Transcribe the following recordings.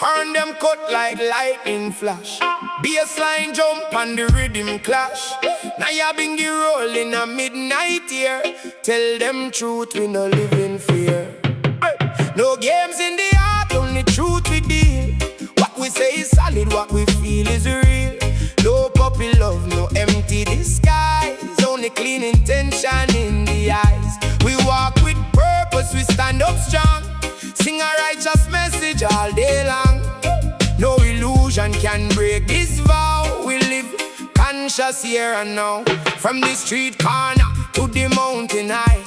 Horn them cut like lightning flash. Bassline jump and the rhythm clash. Nyabinghi roll in a midnight here. Tell them truth, we no live in fear. No games in the heart, only truth we deal. What we say is solid, what we feel is real. No puppy love, no empty disguise. Only clean intention in the eyes. We walk with purpose, we stand up strong. Sing a righteous message all day long. No illusion can break this vow. We live conscious here and now. From the street corner to the mountain high,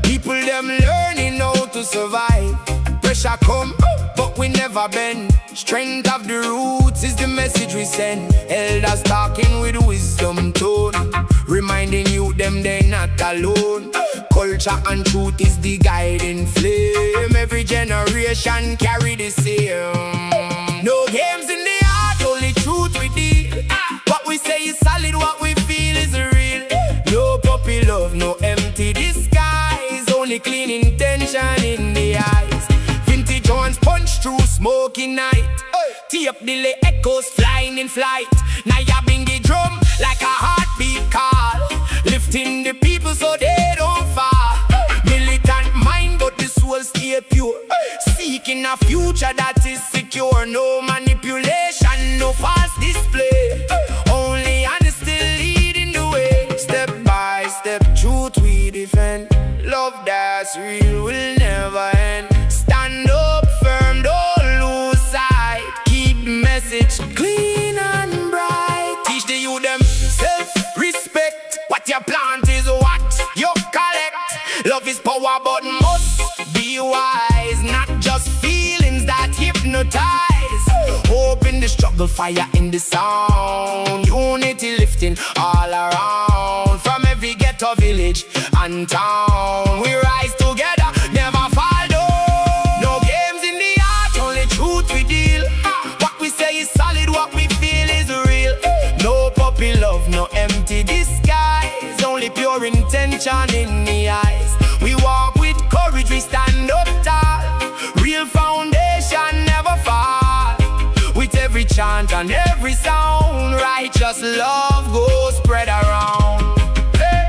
people them learning how to survive. Pressure come, but we never bend. Strength of the roots is the message we send. Elders talking with wisdom tone, reminding you them they not alone. Culture and truth is the guiding flame. Every generation carry the same. No games in the heart, only truth we deal. What we say is solid, what we feel is real. No puppy love, no empty disguise. Only clean intention in the eyes. Vintage horns punch through smoky night. Tape delay echoes flying in flight. Nyabinghi drum like a heartbeat call, lifting the people so they don't fall. Militant mind but the soul stay pure, seeking a future that is secure. No manipulation, no false display, only honesty leading the way. Step by step truth we defend. Love that's real will never end. Stand up firm, don't lose sight. Keep the message clean and bright. Teach the youth them self-respect. What you plant is what you collect. Love is power but must be wise. Not just feelings that hypnotize. Hope in the struggle, fire in the sound. Unity lifting all around. From every ghetto, village and town, we rise together, never fall down. No games in the heart, only truth we deal. What we say is solid, what we feel is real. No puppy love, no empty disguise. Only pure intention in the eyes. We walk with courage, we stand up tall. Real foundation never fall. With every chant and every sound, righteous love goes spread around. Hey,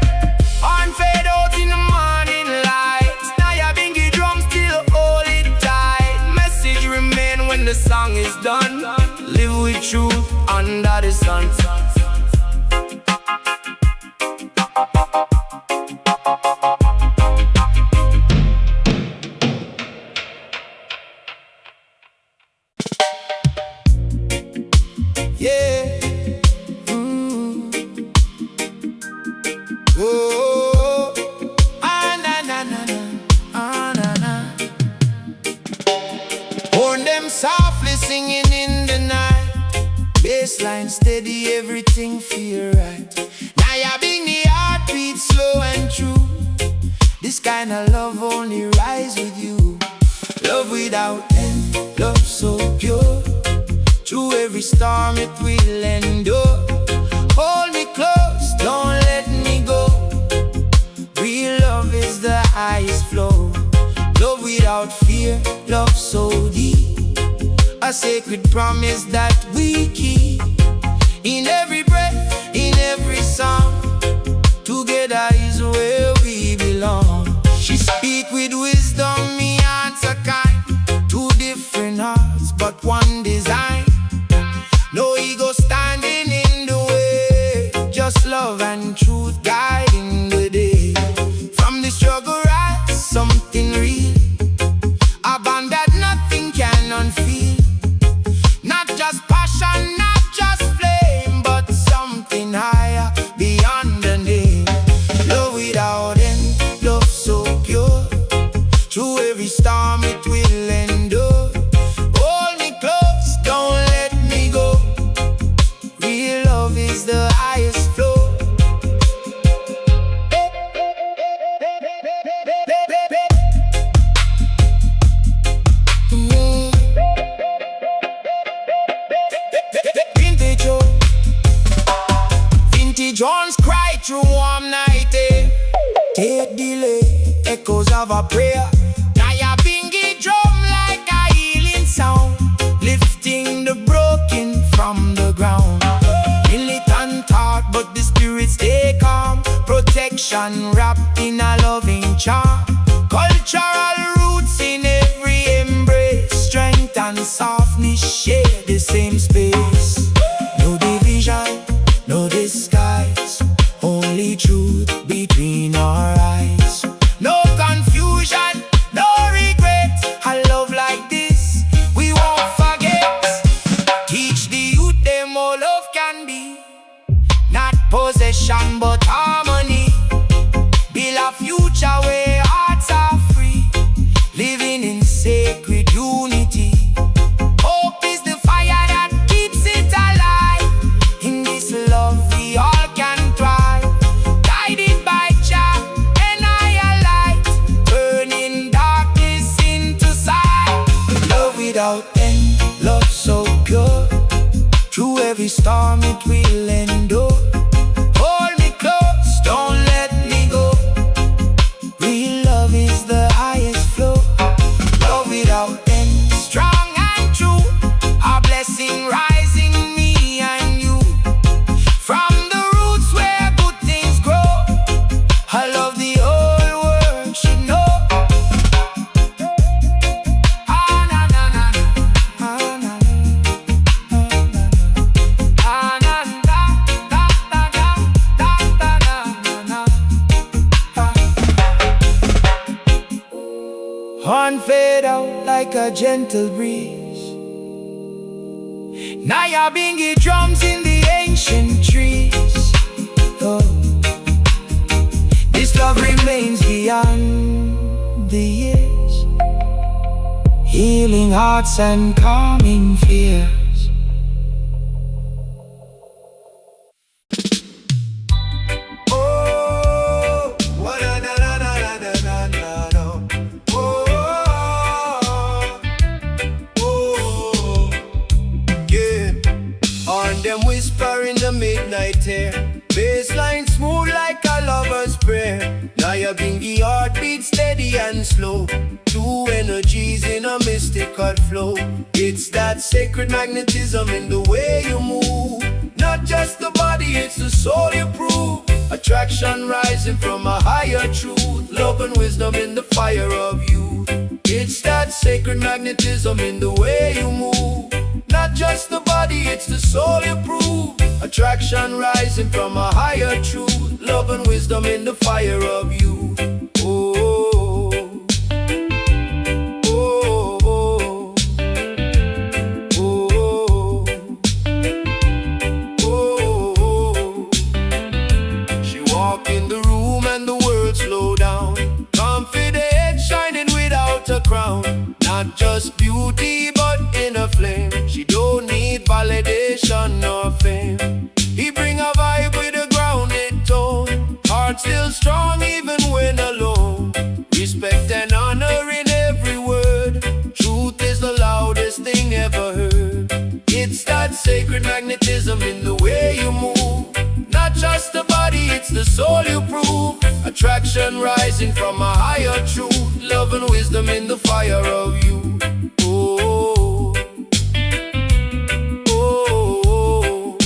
on fade out in the morning light. Nyabinghi drum still hold it tight. Message remain when the song is done. Live with truth under the sun. Yeah. Oh. Ah, na, na, na, na. Ah, na, na. Horn them softly singing in the night. Bassline steady, everything feel right. Nyabinghi heartbeat slow and true. This kind of love only rise with you. Love without end, love so pure. Through every storm it will endure. Hold me close, don't let me go. Real love is the highest flow. Love without fear, love so deep. A sacred promise that we keep. In every breath, in every song, together is where we belong. She speak with wisdom, me answer kind. Two different hearts, but one design. No ego standing in the way. Just love and truth guiding the day. From the struggle rise something real. A bond that nothing can unfeel. Not just passion, not just flame, but something higher beyond the name. Love without end, love so pure. Through every storm it will endure. Hold me close, don't let me go. Real love is the highest flow. Vintage horns cry through warm night, eh? Take delay, echoes of a prayer. Nyabinghi drum like a healing sound. Lift share the same space. No division, no disguise, only truth between our eyes. No confusion, no regret. A love like this, we won't forget. Teach the youth them all love can be, not possession but harmony. Build a future where hearts are free, living in sacred unity. Hope is the fire that keeps it alive. In this love we all can thrive, guided by Chant and higher light, turning darkness into sight. Love without end, love so pure, through every storm it will endure. Hold me close, don't let me go. Real love is the highest flow. Love without end, strong and true, a blessing rising me and you. From the roots where good things grow, I love the whole world should know. Ah, na, na, na, na. Ah, na, ah, na, da, da, da, da, da, da, na, na. On fade out like a gentle breeze. Nyabinghi drums in the ancient trees. Oh, this love remains beyond the years, healing hearts and calming fears. Oh, what a na na na na na na na no. Oh, yeah. On them whisper in the midnight air, bassline smooth like a lover's prayer. Nyabinghi heartbeat steady and slow, two energies in a mystical flow. It's that sacred magnetism in the way you move, not just the body, it's the soul you prove. Attraction rising from a higher truth, love and wisdom in the fire of youth. It's that sacred magnetism in the way you move, not just the body, it's the soul you prove. Attraction rising from a higher truth, love and wisdom in the fire of youth. Oh, oh, oh, oh, oh, oh. She walked in the room and the world slowed down, confident, shining without a crown. Not just beauty but inner flame, she don't need validation nor fame. He bring a vibe with a grounded tone, heart still strong even when alone. Respect and honor in every word, truth is the loudest thing ever heard. It's that sacred magnetism in the way you move, not just the body, it's the soul you prove. Attraction rising from a higher truth, love and wisdom in the fire of you. Oh, oh,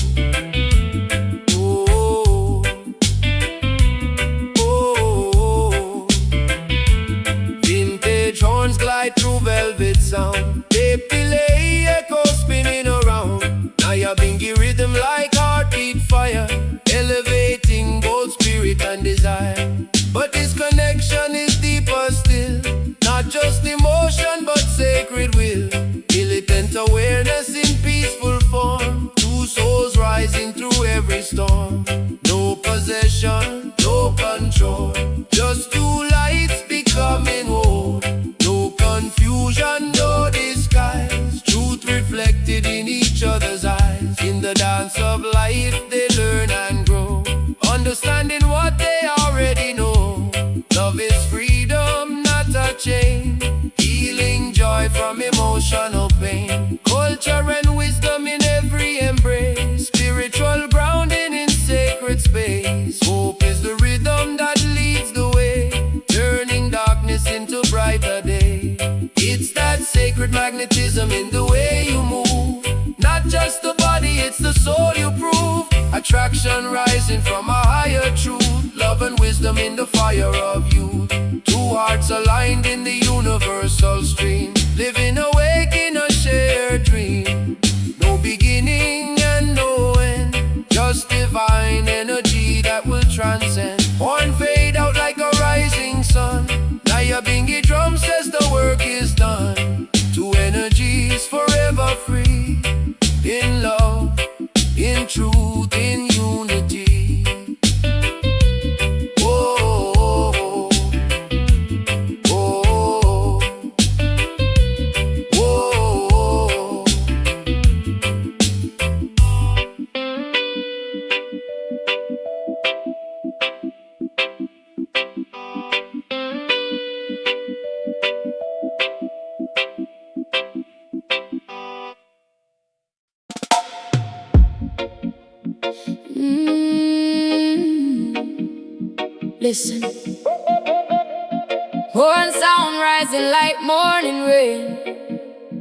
oh, oh. Vintage horns glide through velvet sound, tape delay echo spinning around. Nyabinghi rhythm like heartbeat fire, elevating both spirit and desire. But this connection is deeper still, not just emotion but sacred will. Militant awareness in peaceful form, two souls rising through every storm. No possession, no control, just two lights becoming whole. No confusion, no disguise, truth reflected in each other's eyes. In the dance of life they learn and grow, understanding what they already know. Love is freedom, not a chain, healing joy from emotional pain. Culture and wisdom in every embrace, spiritual grounding in sacred space. Hope is the rhythm that leads the way, turning darkness into brighter day. It's that sacred magnetism in the way you move, not just the body, it's the soul you prove. Attraction rising from a higher truth, love and wisdom in the fire of youth. Two hearts aligned in the universal stream, living awake in a shared dream. transcend. Horn fade out like a rising sun. Nyabinghi drum says the work is done. Two energies forever free, in love, in truth, in unity. Oh, oh, oh, oh, oh. Listen, horn sound rising like morning rain.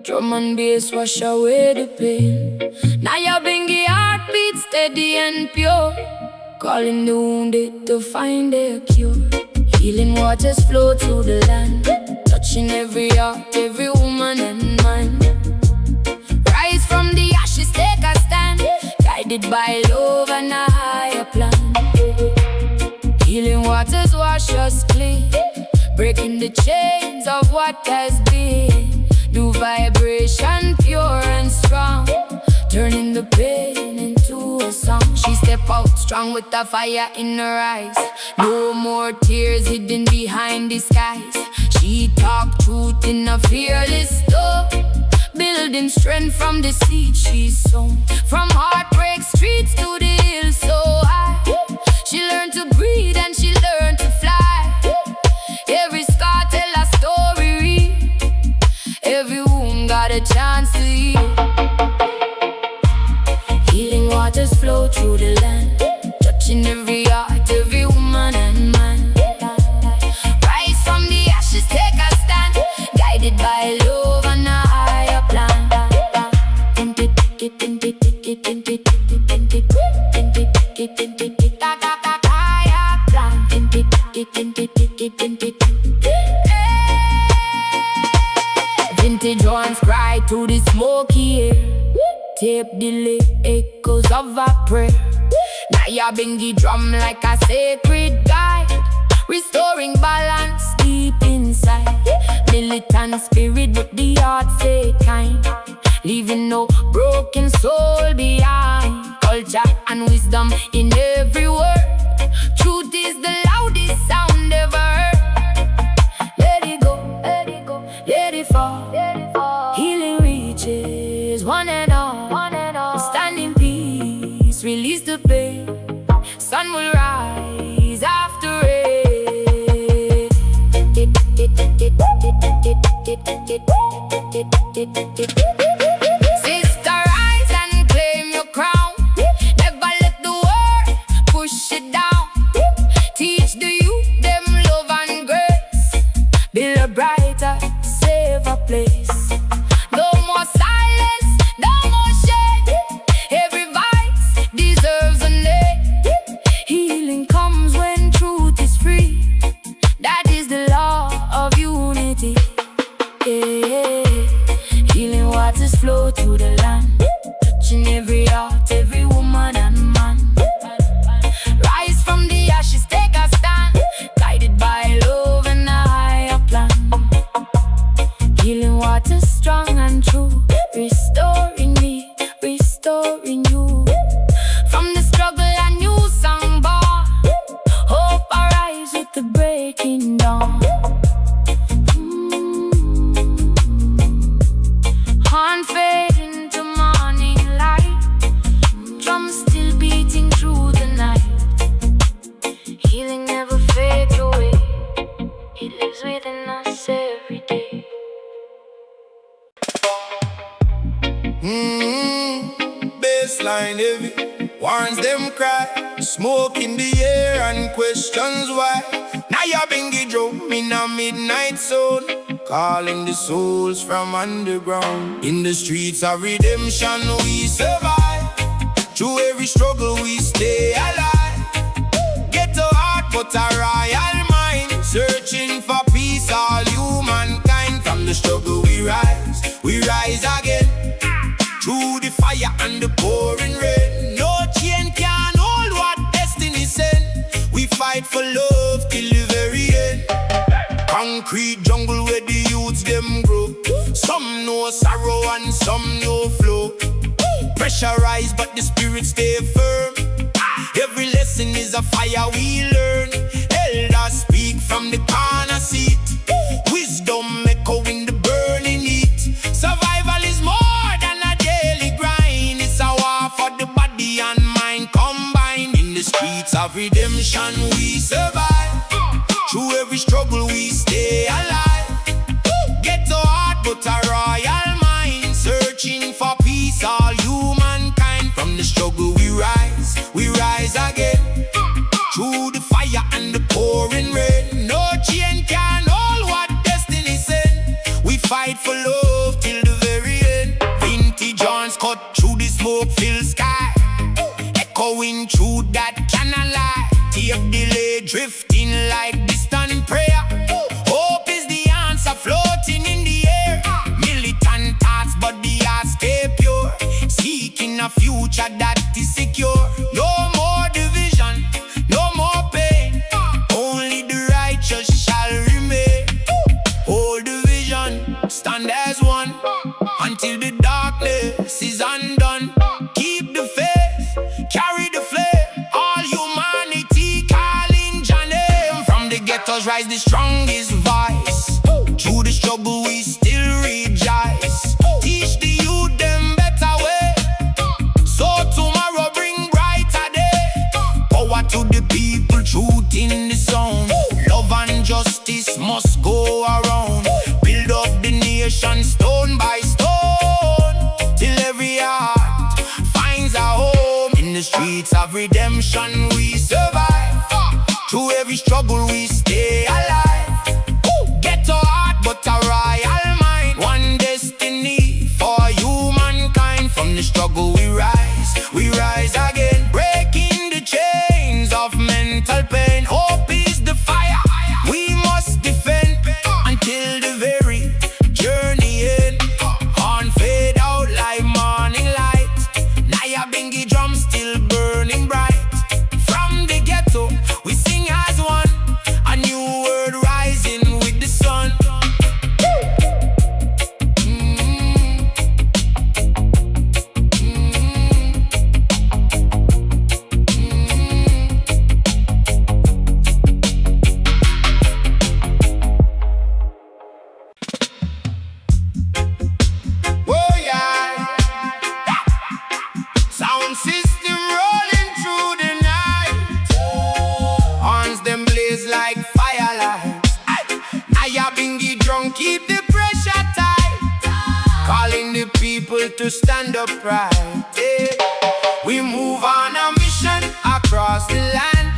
Drum and bass wash away the pain. Nyabinghi heartbeat steady and pure, calling the wounded to find their cure. Healing waters flow through the land, touching every heart, every woman and man. Rise from the ashes, take a stand, guided by love and a higher plan. Healing waters wash us clean, breaking the chains of what has been. New vibration, pure and strong, turning the pain into a song. She step out strong with the fire in her eyes. No more tears hidden behind disguise. She talk truth in a fearless tone, building strength from the seed she's sown. From heartbreak streets to the hills so high, she learned to breathe and she learned to fly. Every scar tell a story real, every wound got a chance to heal. Healing waters flow through the land, touching every heart, every woman and man. Rise from the ashes, take a stand, guided by love and a higher plan. Vintage horns cry to the smoky air, tape delay echoes of a prayer. Nyabinghi drum like a sacred guide, restoring balance deep inside. Militant spirit but the heart stay kind, leaving no broken soul behind. Culture and wisdom in every word, truth is the loudest sound ever heard. Let it go, let it go, let it fall, let it fall. Healing reaches one and all, one and all. Stand in peace, release the pain. Sun will rise after it. Sister, rise and claim your crown. Never let the world push it down. Teach the youth them love and grace, build a brighter, safer place. No more silence, no more shame. Every voice deserves a name. Healing comes when truth is free. That is the law of unity. Yeah. Healing waters flow through the land, touching every heart, every woman and man. Rise from the ashes, take a stand, guided by love and a higher plan. Healing waters strong and true, restoring me, restoring you. From the struggle a new song born, hope arise with the breaking dawn. Horn fade into morning light, drums still beating through the night. Healing never fades away, it lives within us every day. Baseline heavy, warns them cry, smoke in the air and questions why. Nyabinghi drum in a midnight zone, calling the souls from underground. In the streets of redemption we survive, through every struggle we stay alive. Ghetto heart but a royal mind, searching for peace all humankind. From the struggle we rise again, through the fire and the pouring rain. No chain can hold what destiny sent. fight for love till the very end. Concrete jungle where the youths them grow. Some know sorrow and some know flow. Pressurized but the spirit stay firm. Every lesson is a fire we learn. Elders speak from the corner seat. Wisdom echoing the burning heat. Survival is more than a daily grind. It's a war for the body and mind combined. In the streets of redemption we survive. Through every struggle we stay alive. Ghetto heart but a royal mind. Searching for peace, all humankind. From the struggle we rise again. Through the fire and the pouring rain. No chain can hold what destiny sent. We fight for love till the very end. Vintage horns cut through the smoke-filled sky. Echoing through that cannot lie. Tape delay drifting like distant prayer. Hope is the answer floating in the air. Militant thoughts but the heart stay pure. Seeking a future that is secure. No more division, no more pain. Only the righteous shall remain. Hold the vision, stand as one. Until the darkness is undone. Keep the faith, carry the flame. All humanity calling your name. From the ghettos rise the strongest voice. Through the struggle we still rejoice. Teach the youth them better way. So tomorrow bring brighter day. Power to the people, truth in the sound. Love and justice must go around. Build up the nation stone by stone. Till every heart finds a home. In the streets of redemption we survive. Through every struggle we stay alive. Ghetto heart but a royal mind. One destiny for humankind. From the struggle we rise again. Breaking the chains of mental pain. Hope is the fire we must defend. Until the very journey end. Horn fade out like morning light. Nyabinghi drum still burning bright. From the ghetto we sing as one. A new world rising with the sun. Oh yeah. Sound system rolling through the night. Horns them blaze like firelights. Nyabinghi drum keep the pressure tight. Calling the people to stand upright. Yeah. We move on a mission across the land.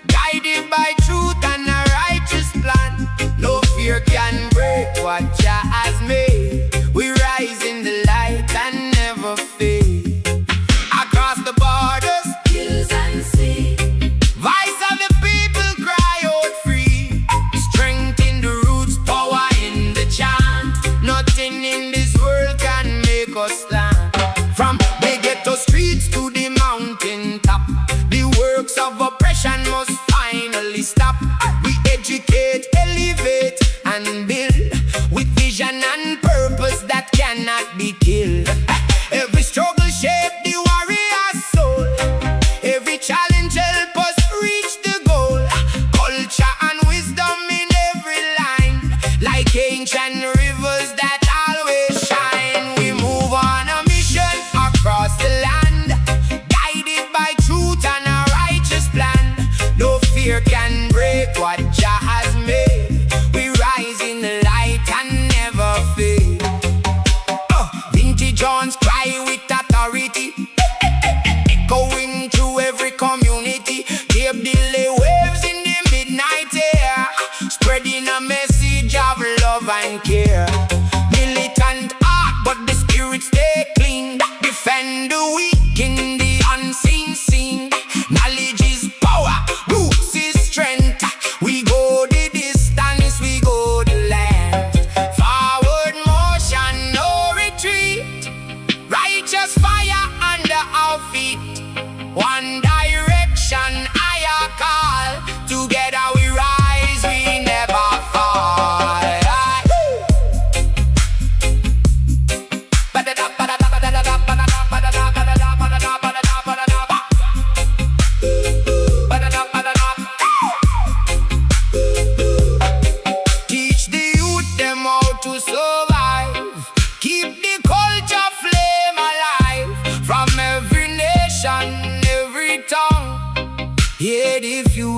Guided by truth and a righteous plan. No fear can break what Jah has made. We rise in the light and never fade. Across the borders, hills and sea. Voice of the people cry out free. Strength in the roots, power in the chant. Nothing in this world can make us stand. From the ghetto streets to the mountain top. The works of oppression must finally stop. We educate, elevate and build. With vision and purpose that cannot be killed. Every struggle shape the warrior's soul. Every challenge help us reach the goal. Culture and wisdom in every line. Like ancient rivers that always shine. We move on a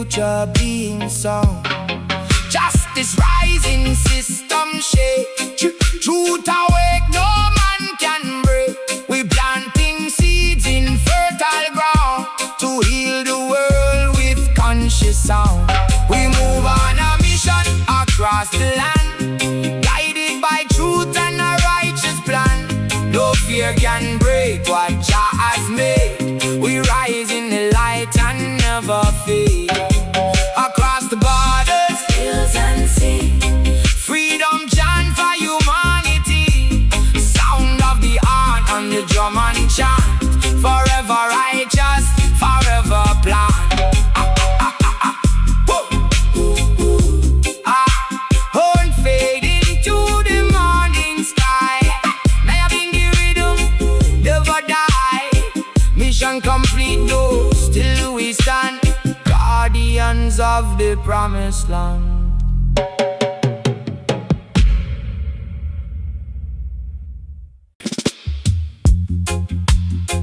future being sung. Justice rising, system shake. Truth awake, no man can break. We planting seeds in fertile ground to heal the world with conscious sound. We move on a mission across the land, guided by truth and a righteous plan. No fear can break what Jah has made. We rise in the light and never fade. Across the borders, hills and sea, freedom chant for humanity. Sound of the art on the drum and chant. Forever righteous, forever plan. Unfading to the morning sky. Nyabinghi rhythm, never die. Mission complete though, still we stand, guardians of the promised land.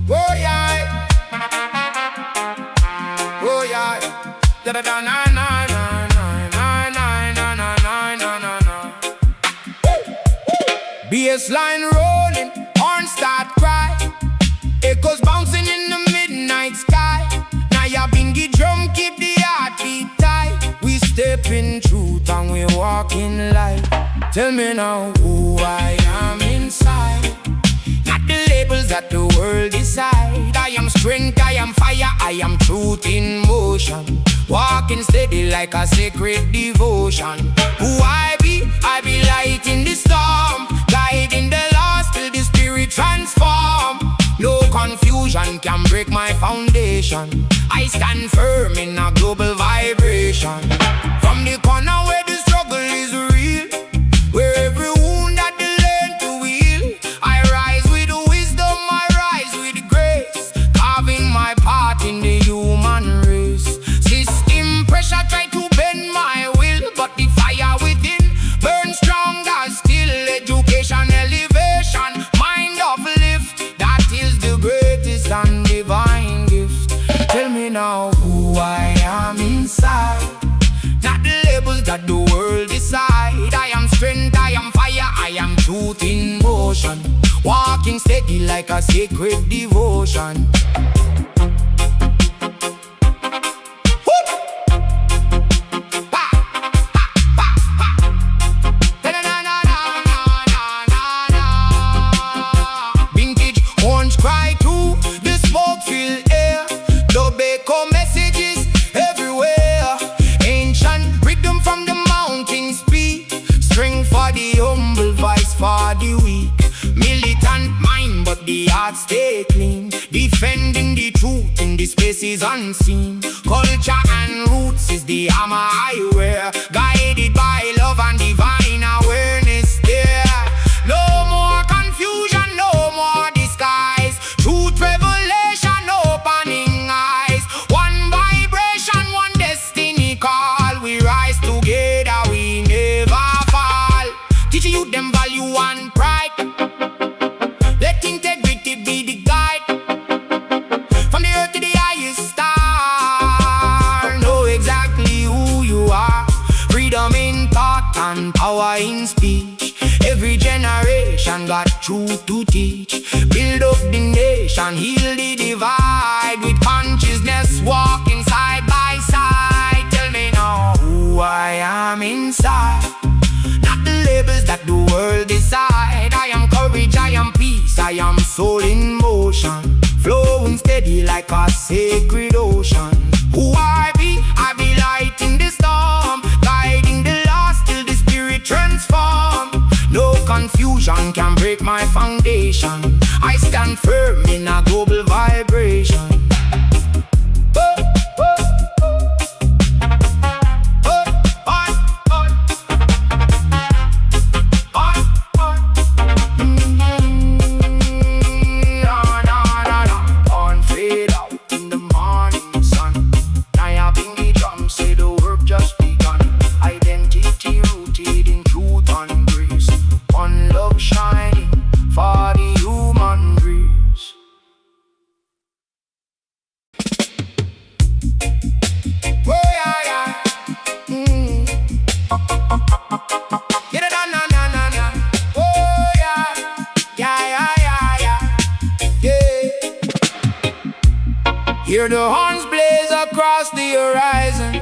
Oh yeah, oh yeah, da da da na na na na na na na na na na na. Bassline rolling, horn start cry, echoes bouncing in the midnight sky. Nyabinghi drum keep the heartbeat tight. We step in truth and we walk in light. Tell me now who I am inside, not the labels that the world decide. I am strength, I am fire, I am truth in motion, walking steady like a sacred devotion. Who I be light in the storm, guiding the lost till the spirit transform. No confusion can break my foundation. I stand firm in a global vibration. From the corner where the struggle is real, where every wound that they learn to heal, I rise with wisdom, I rise with grace, carving my part in the human race. System pressure try to bend my will, but the fire within burns stronger still. Education, elevation, mind uplift, that is the greatest and divine gift. Tell me now who I am inside, not the labels that the world decide. I am strength, I am fire, I am truth in motion, walking steady like a sacred devotion. Vintage horns cry to the smoke-filled air. Tobacco messages everywhere. Ancient rhythm from the mountains speak. Strength for the humble, voice for the weak. Militant mind, but the heart stay clean. Defending the truth in the spaces unseen. Culture and roots is the armor I wear, guided by love and divine awareness there. No more confusion, no more disguise. Truth revelation, opening eyes. One vibration, one destiny call. We rise together, we never fall. Teaching you them value and pride. Let integrity be the guide. From the earth to the highest star, know exactly who you are. Freedom in thought and power in speech. Every generation got truth to teach. Build up the nation, heal the divide. With consciousness walking side by side. Tell me now who I am inside, not the labels that the world decide. I am courage, I am peace, I am soul in motion, flowing steady like a sacred ocean. Who I be light in the storm, guiding the lost till the spirit transform. No confusion can break my foundation. I stand firm in a global vibration. Hear the horns blaze across the horizon.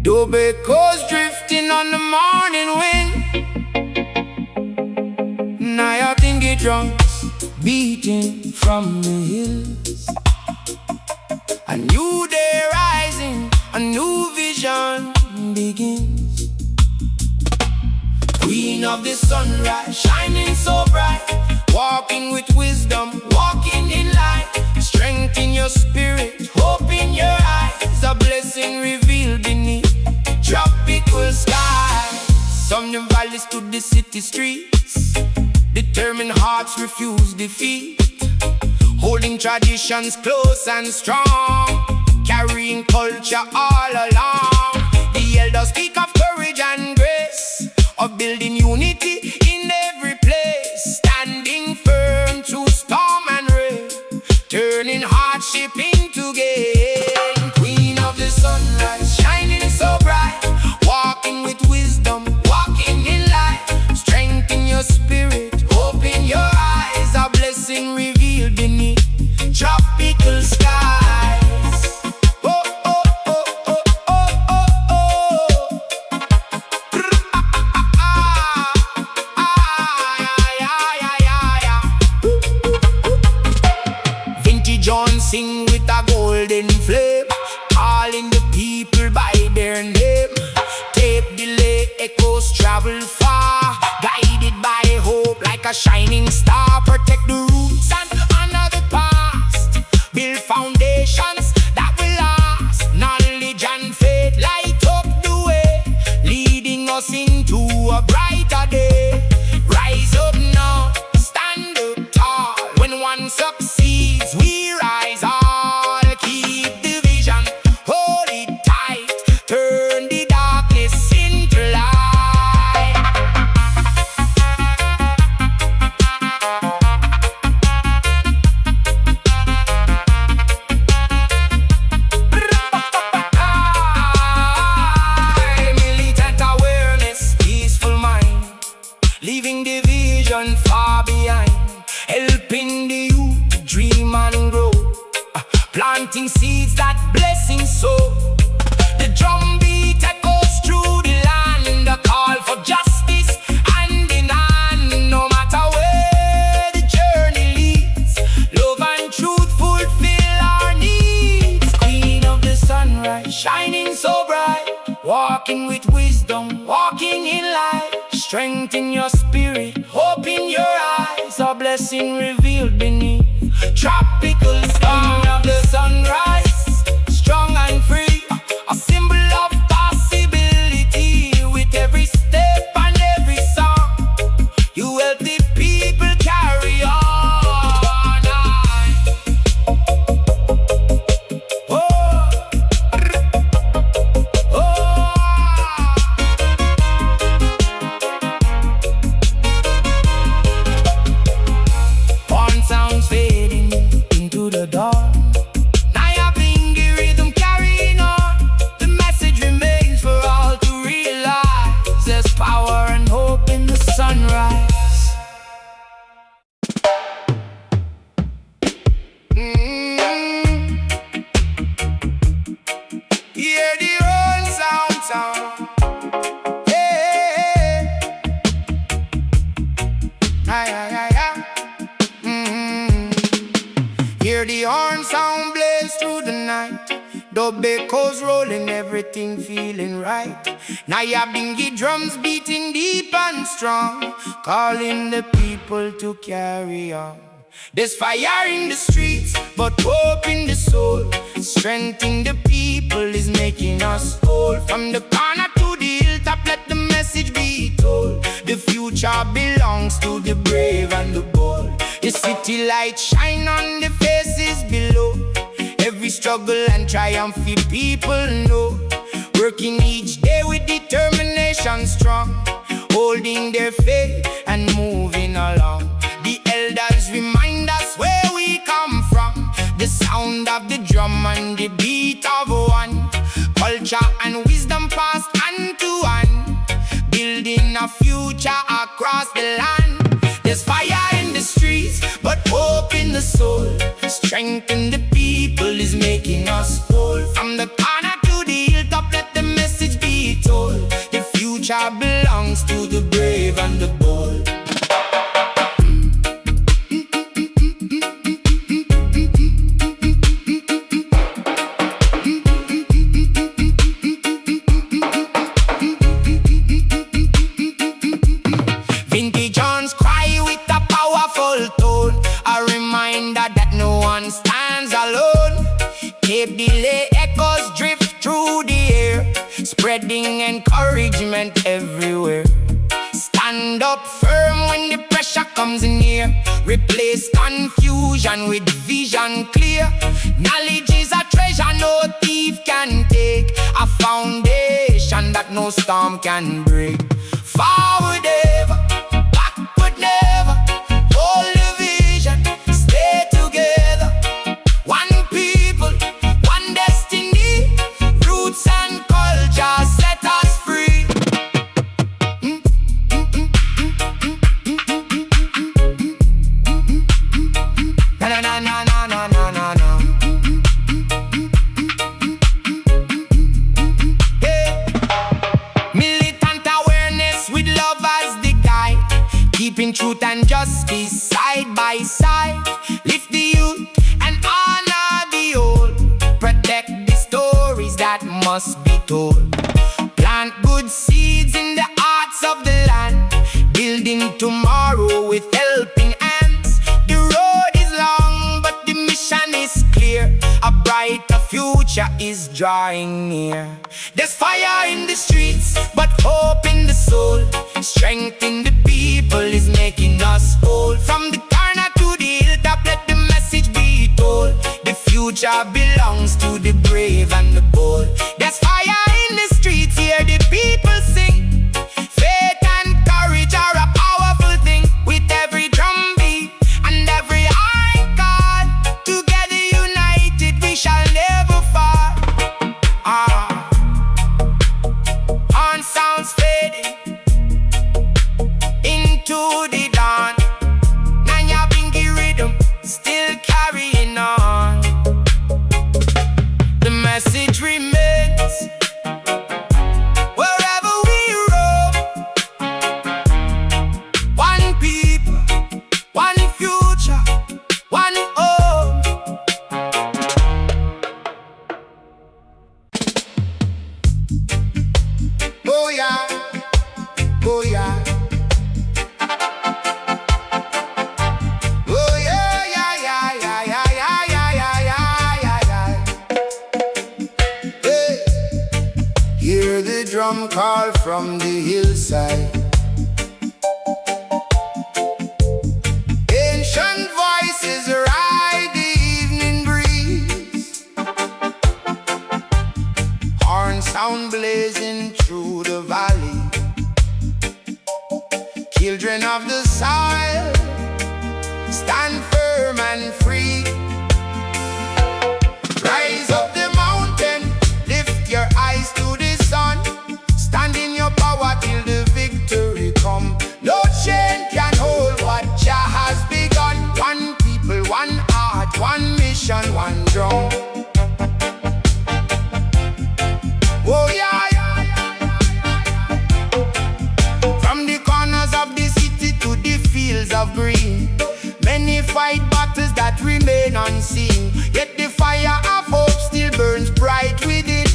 Dub echoes drifting on the morning wind. Nyabinghi drums beating from the hills. A new day rising, a new vision begins. Queen of the sunrise, shining so bright, walking with wisdom, walking in light. Strength in your spirit, hope in your eyes, a blessing revealed beneath tropical skies. From the valleys to the city streets, determined hearts refuse defeat. Holding traditions close and strong, carrying culture all along. The elders speak of courage and grace, of building unity in every place. Standing firm through storm and rain, turning hardship into gain. Queen of the sunrise, shining so bright, walking with wisdom, walking in light. Strength in your spirit, hope in your eyes, a blessing revealed beneath tropical skies. Oh, oh, oh, oh, oh, oh, oh. Vintage John sing with a golden flame, calling the people by their name. Tape delay, echoes travel far, guided by hope like a shining star. Protect the roots and honor the past, build foundations that will last. Knowledge and faith light up the way, leading us into a brighter day. Rise up now, stand up tall. When one succeeds, we rise all. Keep the vision, hold it tight, turn the darkness into light. Militant awareness, peaceful mind, leaving division far behind. Helping the youth to dream and grow, planting seeds that blessing sow. The drum beat echoes through the land, a call for justice hand in hand. No matter where the journey leads, love and truth fulfill our needs. Queen of the sunrise, shining so bright, walking with wisdom, walking in light. Strength in your spirit, hope in your eyes, a blessing revealed beneath tropical sky. Of the sunrise, strong and free, a symbol of possibility. With every step and every song, you help the people carry on. Oh, one sounds fading into the dark. Nyabinghi rhythm carrying on. The message remains for all to realize. There's power and hope in the sunrise. Hear the old sound. Yeah. Hear the horn sound blaze through the night, dub echoes rolling, everything feeling right. Nyabinghi drums beating deep and strong, calling the people to carry on. There's fire in the streets, but hope in the soul. Strength in the people is making us whole. From the corner to the hilltop, let the message be told. The future belongs to the brave and the bold. The city lights shine on the faces below. Every struggle and triumph the people know. Working each day with determination strong, holding their faith and moving along. The elders remind us where we come from, the sound of the drum and the beat of one. Culture and wisdom passed hand to hand, building a future across the land. There's fire in the streets, but hope in the soul. strengthen the people is making us whole. From the corner to the hilltop, let the message be told. The future belongs to the brave and the bold. Vintage horns cry with a powerful tone, a reminder that no one stands alone. Tape delay echoes drift through the air, spreading encouragement everywhere. Stand up firm when the pressure comes near. Replace confusion with vision clear. Knowledge is a treasure no thief can take, a foundation that no storm can break. Forward ever, backward never. Hold the vision, stay together. One people, one destiny. Roots and culture set us free. Na na na na na na na na na. Hey. Militant awareness with love as the guide, keeping truth and justice side by side. Lift the youth and honor the old. Protect the stories that must be told. Plant good seeds in the hearts of the land, building tomorrow with helping hands. The road is long, but the mission is clear. A brighter future is drawing near. There's fire in the streets, but hope in the soul. Strength in the people is making us whole. From the corner to the hilltop, let the message be told. The future belongs to the brave and the bold. There's fire in the streets, hear the people sing. Faith and courage are a powerful thing. With every drum beat and every iron call, together united we shall never fall. On sounds fading into the dawn. Nyabinghi rhythm still carrying on. The message remains wherever we roam. One people, one future, one home. Oh yeah, oh yeah. Oh yeah, yeah, yeah, yeah, yeah, yeah, yeah, yeah, yeah, yeah. Hey. Hear the drum call from the hillside. Ancient voices ride the evening breeze. Horn sound blazing through the valley. Children of the soil, stand firm and free. Rise up the mountain, lift your eyes to the sun. Stand in your power till the victory come. No chain can hold what Jah has begun. One people, one heart, one mission, one drum. Oh yeah, yeah, yeah, yeah. From the corners of the city to the fields of green, many fight battles that remain unseen. Yet the fire of hope still burns bright within.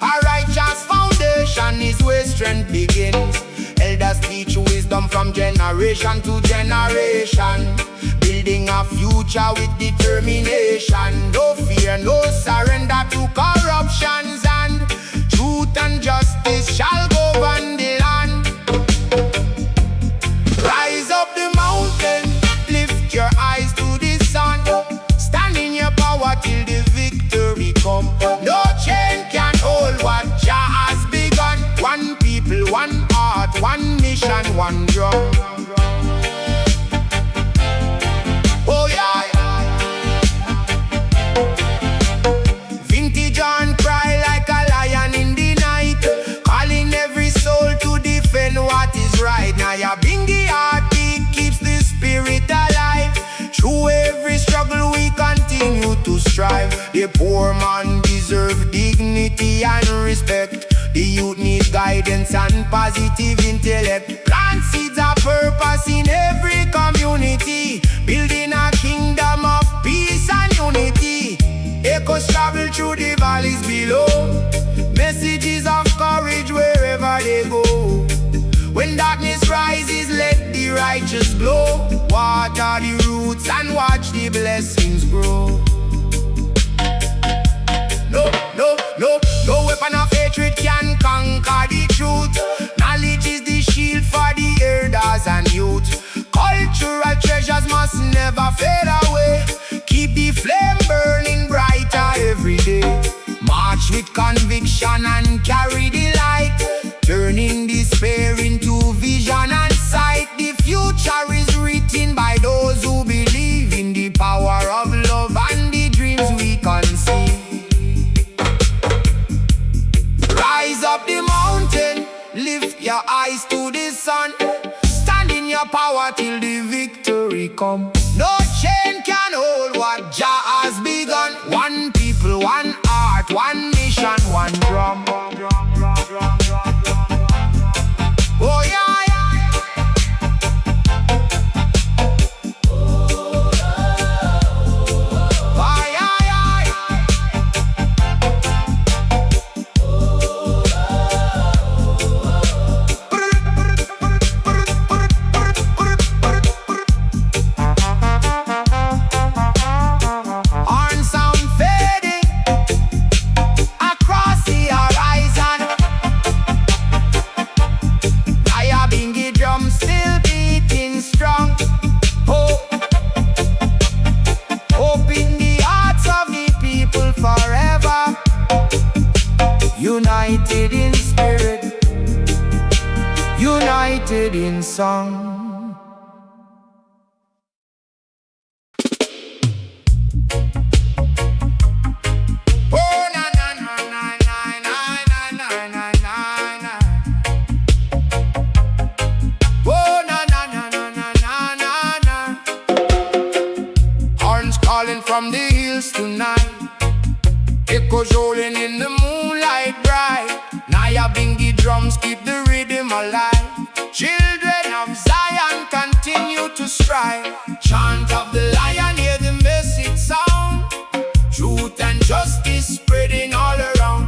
A righteous foundation is where strength begins. Elders teach wisdom from generation to generation, building a future with determination. No fear, no surrender to corruptions, and truth and justice shall govern the land. Rise up the mountain, lift your eyes to the sun. Stand in your power till the victory come. No chain can hold what Jah has begun. One people, one heart, one mission, one drum. Oh yeah, vintage horn cry like a lion in the night, calling every soul to defend what is right. Nyabinghi heartbeat keeps the spirit alive. Through every struggle we continue to The poor man deserve dignity and respect. The youth need guidance and positive intellect. Plant seeds of purpose in every community, building a kingdom of peace and unity. Echoes travel through the valleys below, messages of courage wherever they go. When darkness rises, let the righteous glow. Water the roots and watch the blessings grow. No weapon of hatred can conquer the truth. Knowledge is the shield for the elders and youth. Cultural treasures must never fade away. Keep the flame burning brighter every day. March with conviction and carry the light, turning despair into vision and sight. The future is written by those who believe in the power of love and the dreams we conceive. Rise up the mountain, lift your eyes to the sun. Stand in your power till the victory come. No chain can hold what Jah has begun. One people, one heart, one mission, one drum. Oh yeah, yeah, yeah. Oh yeah, yeah, yeah. Horn sound fading across the horizon. Nyabinghi drum still beating strong. Hope in the hearts of the people forever. United in spirit, united in song. Oh na na na na na na na na na na. Oh na na na na na na na. Horns calling from the hills tonight, echoes rolling in the moonlight bright. Nyabinghi drums keep the rhythm alive. Children of Zion continue to strive. Chant of the lion, hear the message sound. Truth and justice spreading all around.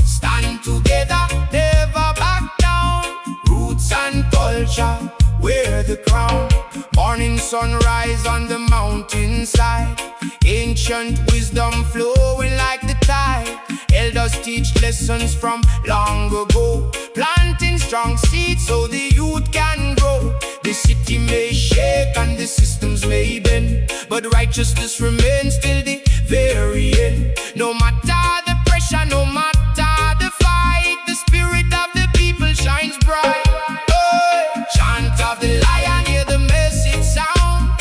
Stand together, never back down. Roots and culture, wear the crown. Morning sunrise on the mountainside. Ancient wisdom flowing like the tide. Elders teach lessons from long ago, planting strong seeds so the youth can grow. The city may shake and the systems may bend, but righteousness remains till the very end. No matter the pressure, no matter the fight, the spirit of the people shines bright. Oh, chant of the lion, hear the message sound.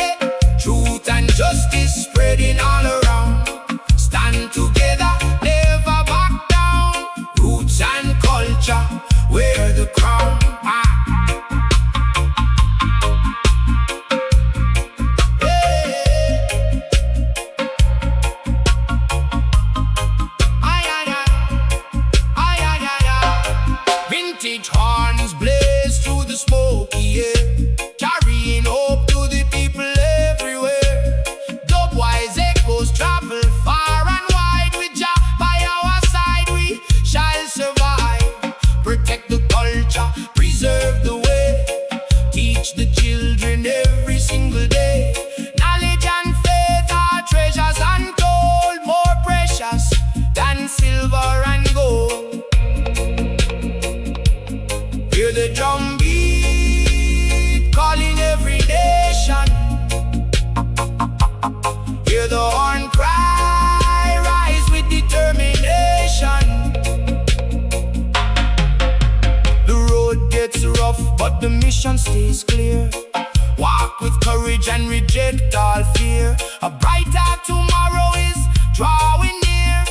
Truth and justice spreading all around. Stand together, never back down. Roots and culture, wear the crown. Vintage horns blaze through the smoky air, carrying hope to the people everywhere. Dub-wise echoes travel far and wide. With Jah by our side, we shall survive. Protect the culture, preserve the way. Teach the children every single day. Knowledge and faith are treasures untold, more precious than silver and gold. Hear the drum beat calling every nation. Hear the horn cry, rise with determination. The road gets rough, but the mission stays clear. Walk with courage and reject all fear. A brighter tomorrow is drawing near.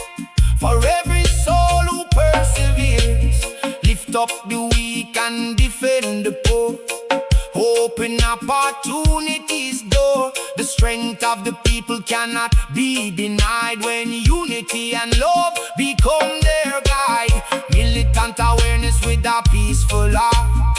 For every soul who perseveres, lift up the weak and defend the poor. Hope Open opportunities door. The strength of the people cannot be denied when unity and love become their guide. Militant awareness with a peaceful heart.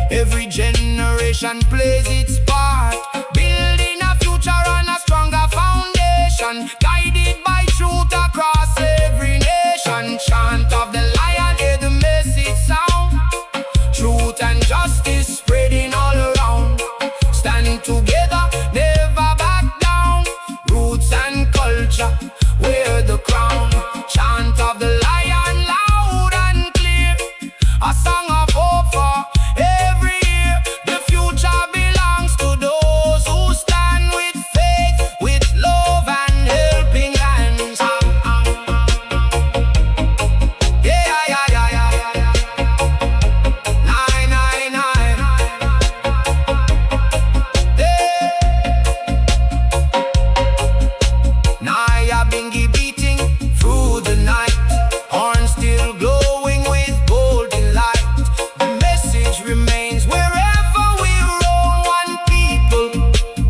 Every generation plays its part, building a future on a stronger foundation, guided by truth across every nation. Chant of the lion, hear the message sound. Truth and justice spreading all around. Standing together, never back down. Roots and culture, wear the crown. Chant of the lion, loud and clear. A song of hope for every year. The future belongs to those who stand with faith, with love and helping hands. Yeah, yeah, yeah, yeah, yeah. 999. Nyabinghi beating through the night, horn still glowing with golden light. The message remains wherever we roam. One people,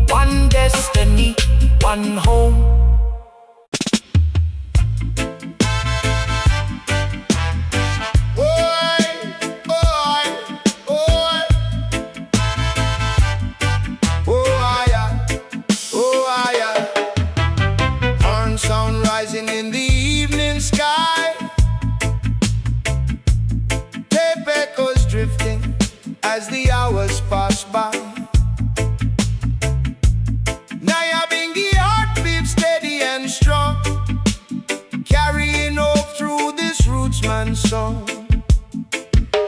one destiny, one home. Oi, oi, oi. Oh, yeah, oh, yeah. Horn sound rising in the evening sky. Tape echoes drifting as the hours pass by. Nyabinghi heart beats steady and strong, carrying hope through this rootsman song.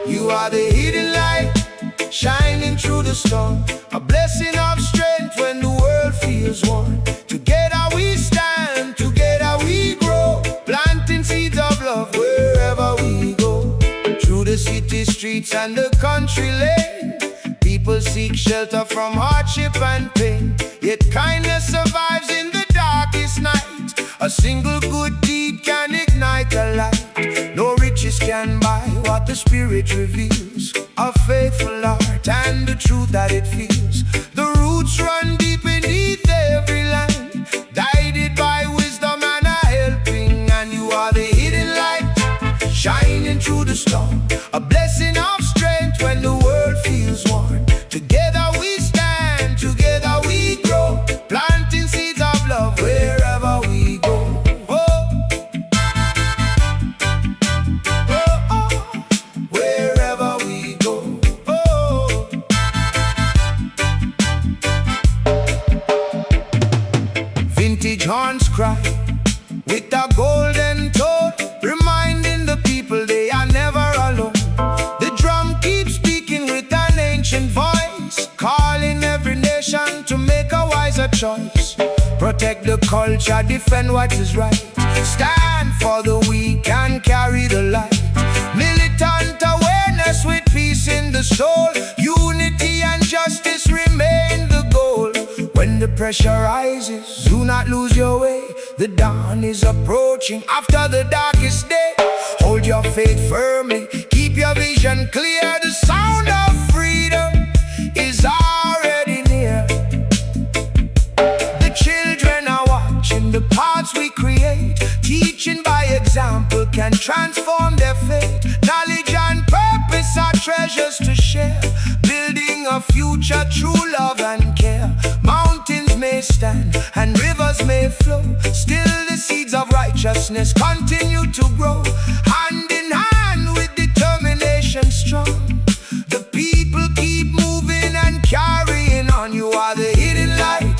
You are the hidden light, shining through the storm. A blessing of strength when the world feels worn. Together we stand, together we grow, planting seeds of love wherever we go. Through the city streets and the country lane, people seek shelter from hardship and pain. Yet kindness survives in the darkest night. A single good deed can ignite a light. No riches can buy what the Spirit reveals. A faithful heart and the truth that it feels. The roots run deep beneath every line, guided by wisdom and a helping. And you are the hidden light, shining through the storm. A blessing of strength when the world feels worn. Together we stand, together we grow, planting seeds of love wherever we go. Wherever we go. Vintage horns cry with a golden tone, reminding the people they are never alone. The drum keeps speaking with an ancient voice, calling every nation to make a wiser choice. Protect the culture, defend what is right, stand for the weak and carry the light. Militant awareness with peace in the soul, unity and justice remain the goal. When the pressure rises, do not lose your way. The dawn is approaching after the darkest day. Hold your faith firmly, keep your vision clear. The sound of freedom is already near. The children are watching the paths we create. Teaching by example can transform their fate. Knowledge and purpose are treasures to share, building a future through love and care. Mountains may stand and rivers may flow, still the seeds of righteousness continue to grow. Hand in hand with determination strong, the people keep moving and carrying on. You are the hidden light,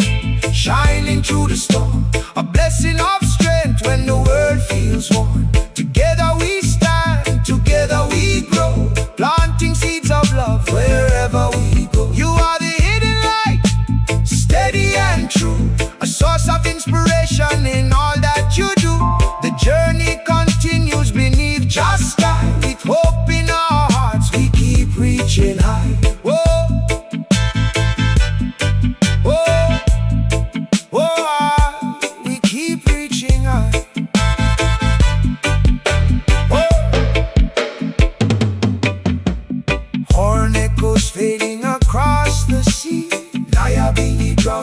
shining through the storm. A blessing of strength when the world feels worn. Together we stand, together we grow, planting seeds of love wherever we go. You are the hidden light, steady and true, a source of inspiration in all that you do. The journey continues beneath just sky, with hope in our hearts we keep reaching high. Whoa. Whoa, we keep reaching high.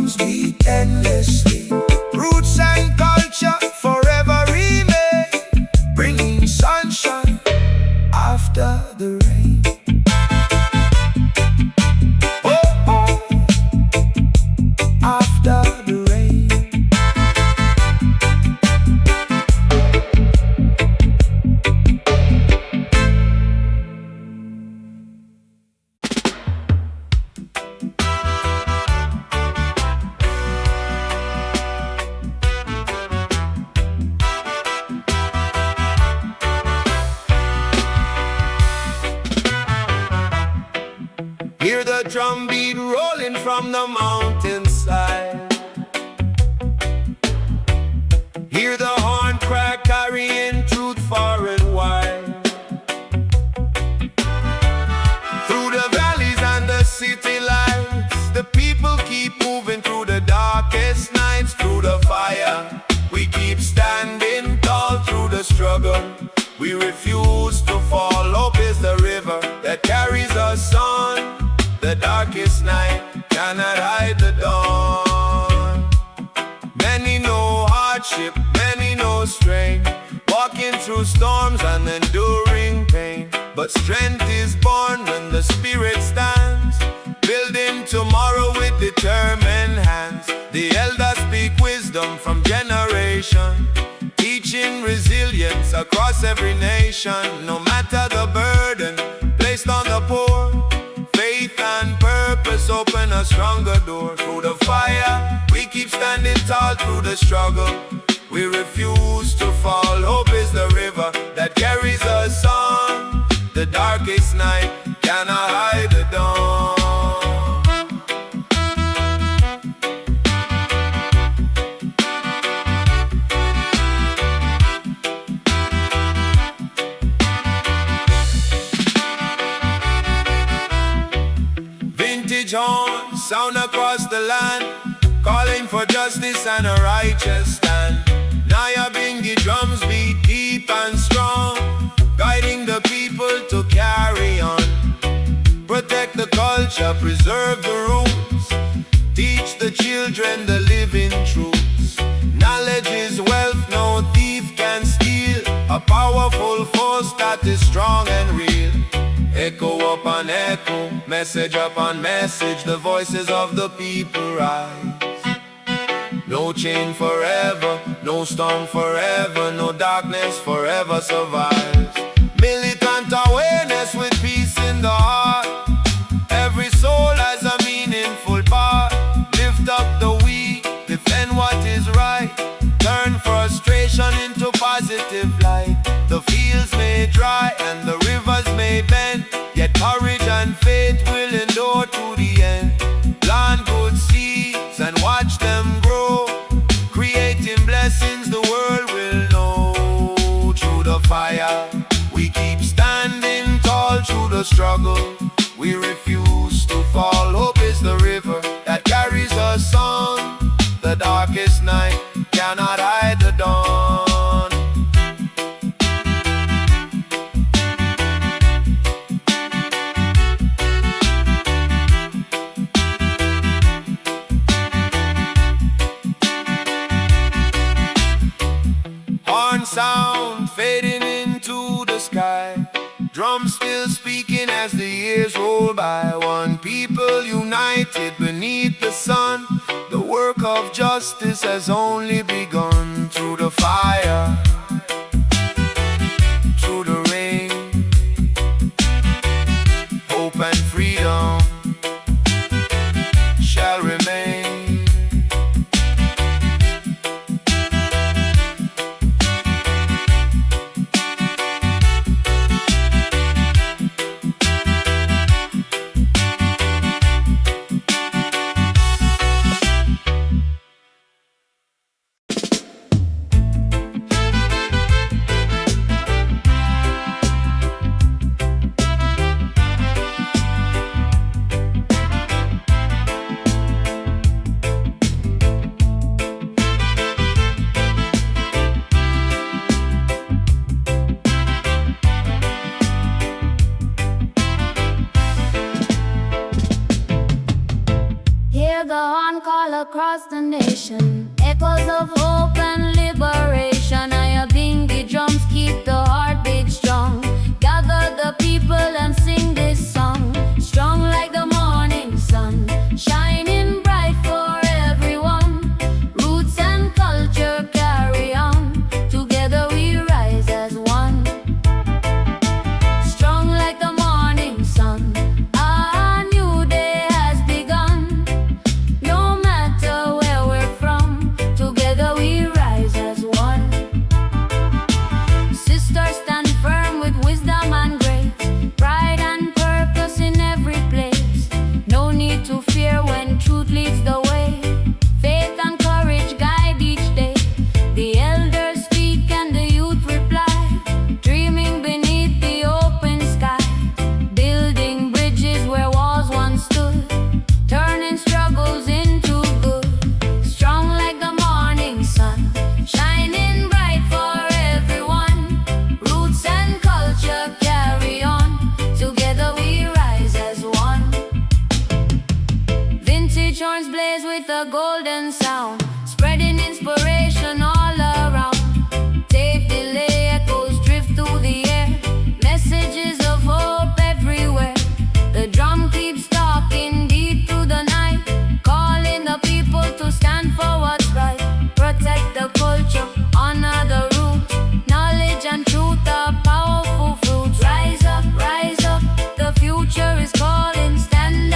drums beat endlessly. Roots and culture forever remain, bringing sunshine after the rain. Oh, oh, after the rain. Hear the drum beat rolling from the mountainside. Hear the horn crack carrying truth far and wide. Through the valleys and the city lights, the people keep moving through the darkest nights. Through the fire, we keep standing tall. Through the struggle, we refuse to fall. Hope is the river that carries us on. The darkest night cannot hide the dawn. Many know hardship, many know strength, walking through storms and enduring pain. But strength is born when the spirit stands, building tomorrow with determined hands. The elders speak wisdom from generation, teaching resilience across every nation. No matter the burden placed on the poor, faith and purpose open a stronger door. Through the fire, we keep standing tall. Through the struggle, we refuse to fall. Hope is the river that carries us on. The darkest night cannot hide the dawn. Horn sound across the land, calling for justice and a righteous stand. Nyabinghi drums beat deep and strong, guiding the people to carry on. Protect the culture, preserve the roots, teach the children the living truths. Knowledge is wealth, no thief can steal, a powerful force that is strong and real. Echo upon echo, message upon message, the voices of the people rise. No chain forever, no storm forever, no darkness forever survives. Militant awareness with peace in the heart, every soul has a meaningful part. Lift up the weak, defend what is right, turn frustration into positive light. The fields may dry and the rivers may bend, yet courage and faith will endure to the end. Plant good seeds and watch them grow, creating blessings the world will know. Through the fire, we keep standing tall. Through the struggle, we refuse to fall. Hope is the river that carries us on. The darkest night cannot hide the dawn. Sound fading into the sky, drums still speaking as the years roll by. One people united beneath the sun, the work of justice has only begun. Through the fire, through the rain, hope and freedom shall remain. hear the horn call across the nation. Echoes of hope and liberation. Nyabinghi drums keep the heartbeat strong. Gather the people and sing this song. Strong like the morning sun, shining bright for everyone. Roots and culture carry on. Together we rise as one. Strong like the morning sun, a new day has begun. No matter where we're from, together we rise as one. Sisters stand firm with wisdom and grace, pride and purpose in every place. No need to fear when truth leads the way. Faith and courage guide each day. The elders speak and the youth reply, dreaming beneath the open sky, building bridges where walls once stood, turning struggles into good. Strong like the morning sun, shining bright for everyone. Roots and culture carry on. Together we rise as one. Vintage horns blaze with a golden sound, spreading inspiration all around. Tape delay echoes drift through the air, messages of hope everywhere. The drum keeps talking deep through the night, calling the people to stand for what's right. Protect the culture, honor the roots. Knowledge and truth are powerful fruits. Rise up, the future is calling. Stand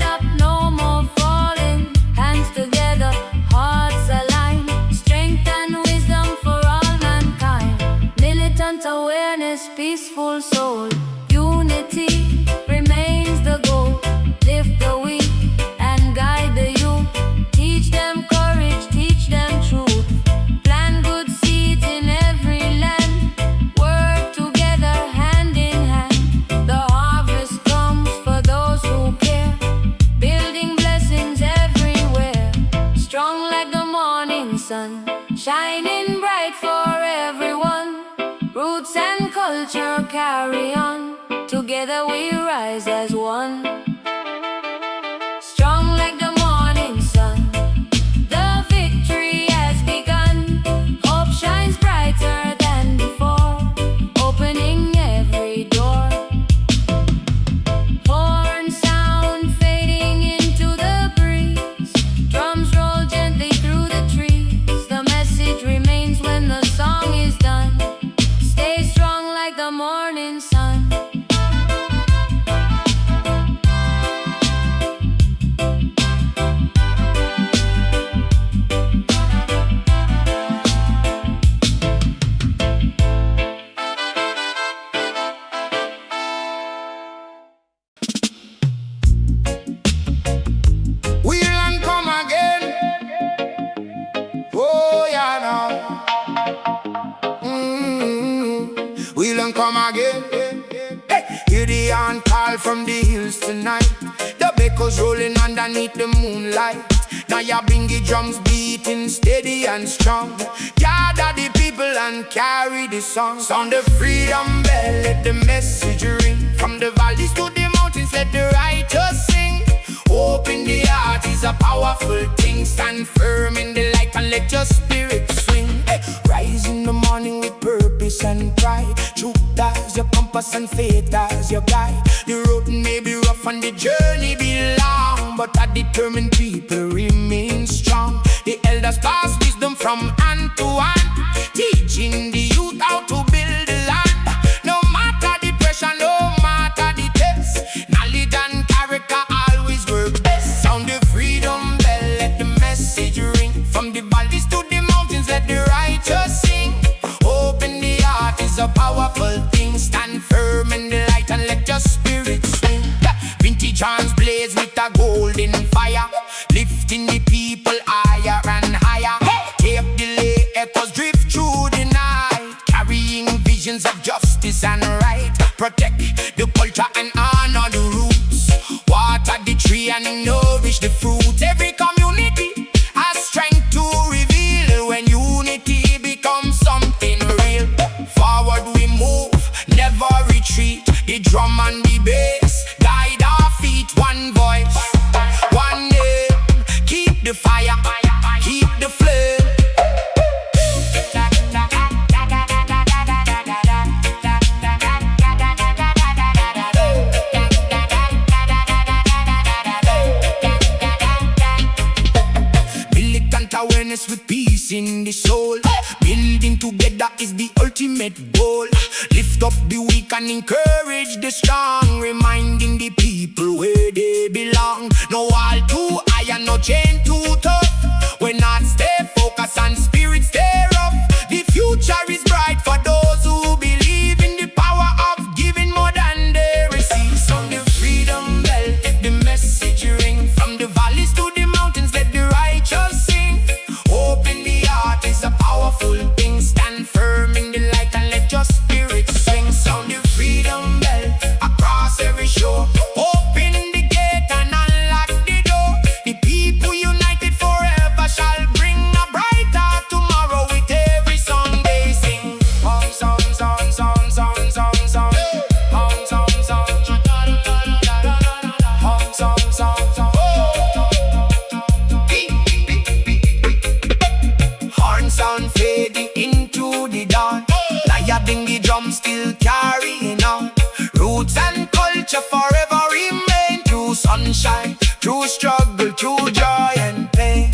up, no more falling. Hands together, hearts aligned. Strength and wisdom for all mankind. Militant awareness, peaceful soul. Unity remains the goal. Lift the weak and guide the youth. Teach them courage, teach them truth. Plant good seeds in every land. Work together hand in hand. The harvest comes for those who care, building blessings everywhere. Strong like the morning sun, shining bright for everyone. Roots and culture carry on. Together we rise as one. Strong like the morning sun, the victory has begun. Hope shines brighter than before, opening every door. Horn sound fading into the breeze. Drums roll gently through the trees. The message remains when the song is done. Stay strong like the morning sun. We'll and come again. Oh, yeah, now. We'll and come again. Hey, hear the horn call from the hills tonight. The echoes rolling underneath the moonlight. Nyabinghi drums beating steady and strong. Gather the people and carry the song. Sound the freedom bell, let the message ring. From the valleys to the mountains, let the righteous sing. Open the heart is a powerful thing. Stand firm in the light and let your spirit swing. Hey, rise in the morning with purpose and pride. Truth as your compass and faith as your guide. The road may be rough and the journey be long, but a determined people remain strong. The elders pass wisdom from hand to hand, teaching the youth how to build the land. No matter the pressure, no matter the test, knowledge and character always work best. Sound the freedom bell, let the message ring. From the valleys to the mountains, let the righteous sing. Open the heart is a powerful thing. Stand firm in the light and let your spirit swing. Vintage horns blaze with a golden fire, lifting the people higher and higher. Tape delay echoes drift through the night, carrying visions of justice and right. Protect the culture and honor the roots. Water the tree and nourish the fruit. Every community has strength to reveal when unity becomes something real. Forward we move, never retreat. The drum and the bass guide our feet. One voice, one name, oneness with peace in the soul. Building together is the ultimate goal. Lift up the weak and encourage the strong, reminding the people where they belong. No wall too high and no chain too tough. When not stay focused and spirit stay rough. The future is bright for those who believe in the power of giving more than they receive. Sound the freedom bell, let the message ring. From the valleys to the mountains, let the righteous sing. Open the heart is a powerful thing. Stand firm in the light and let your spirit swing. Sound the freedom bell across every shore. Open the gate and unlock the door. The people united forever shall bring a brighter tomorrow with every song they sing. Song, song, song, song, song, song, song. Song, song, song. Song, song, song. Horn sound fading into the dawn. Nyabinghi drum still carrying on. Roots and culture forever remain. Through sunshine, through struggle, through joy and pain.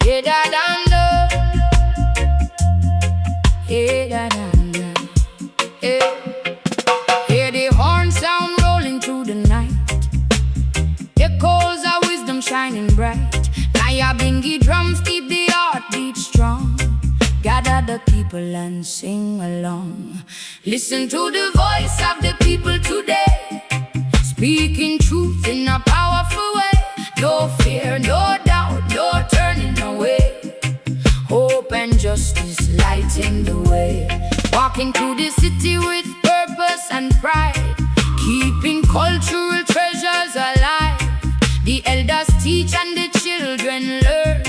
Yeah, da da da. Yeah, da da da. Yeah. Hear the horn sound rolling through the night. Echoes of wisdom shining bright. Nyabinghi drums keep the heartbeat strong. Gather the people and sing along. Listen to the voice of the people today, speaking truth in a powerful way. No fear, no doubt, no turning away. Hope and justice lighting the way. Walking through the city with purpose and pride, keeping cultural treasures alive. The elders teach and the children learn.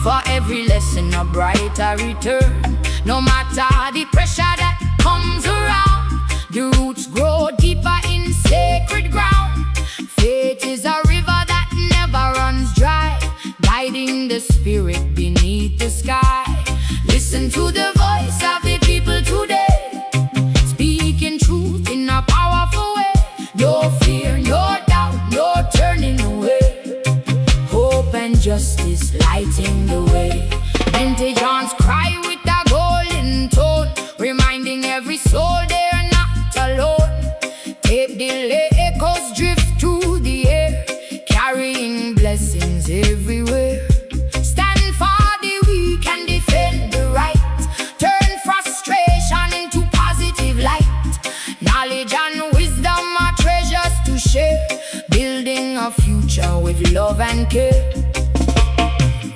For every lesson a brighter return. No matter the pressure that comes around, the roots grow deeper in sacred ground. Faith is a river that never runs dry, guiding the spirit beneath the sky. Listen to the voice of the people today, speaking truth in a powerful way. No fear, no doubt, no turning away. Hope and justice lighting the way. Vintage horns cry with a golden tone, reminding every soul they're not alone. Tape delay echoes drift through the air, carrying blessings everywhere. Stand for the weak and defend the right. Turn frustration into positive light. Knowledge and wisdom are treasures to share, building a future with love and care.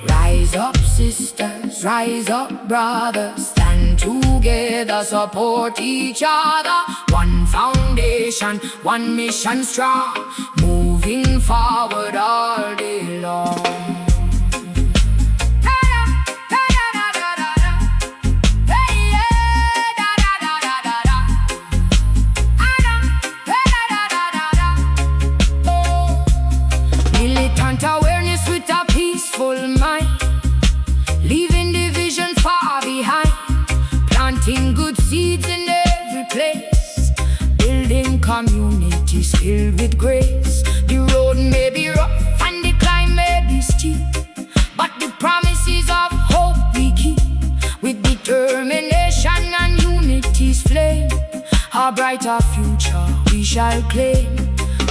Rise up sisters, rise up brothers, stand together, support each other. One foundation, one mission strong, moving forward all day long. Militant awareness with a peaceful mind, leaving division far behind. Planting good seeds in every place, building communities filled with grace. The road may be rough and the climb may be steep, but the promises of hope we keep. With determination and unity's flame, a brighter future we shall claim.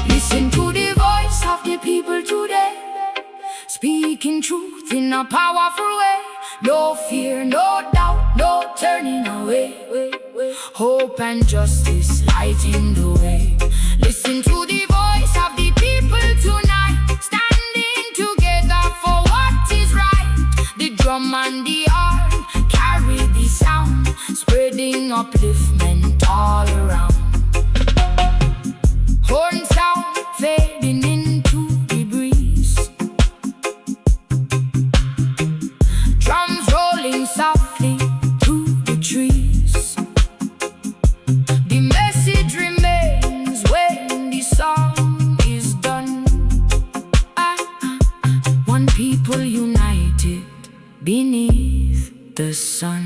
Listen to the voice of the people today, speaking truth in a powerful way. No fear, no doubt, no turning away. Hope and justice lighting the way. Listen to the voice of the people tonight, standing together for what is right. The drum and the horn carry the sound, spreading upliftment all around. Horn sound fading into the breeze, drums rolling softly through the trees. The message remains when the song sun.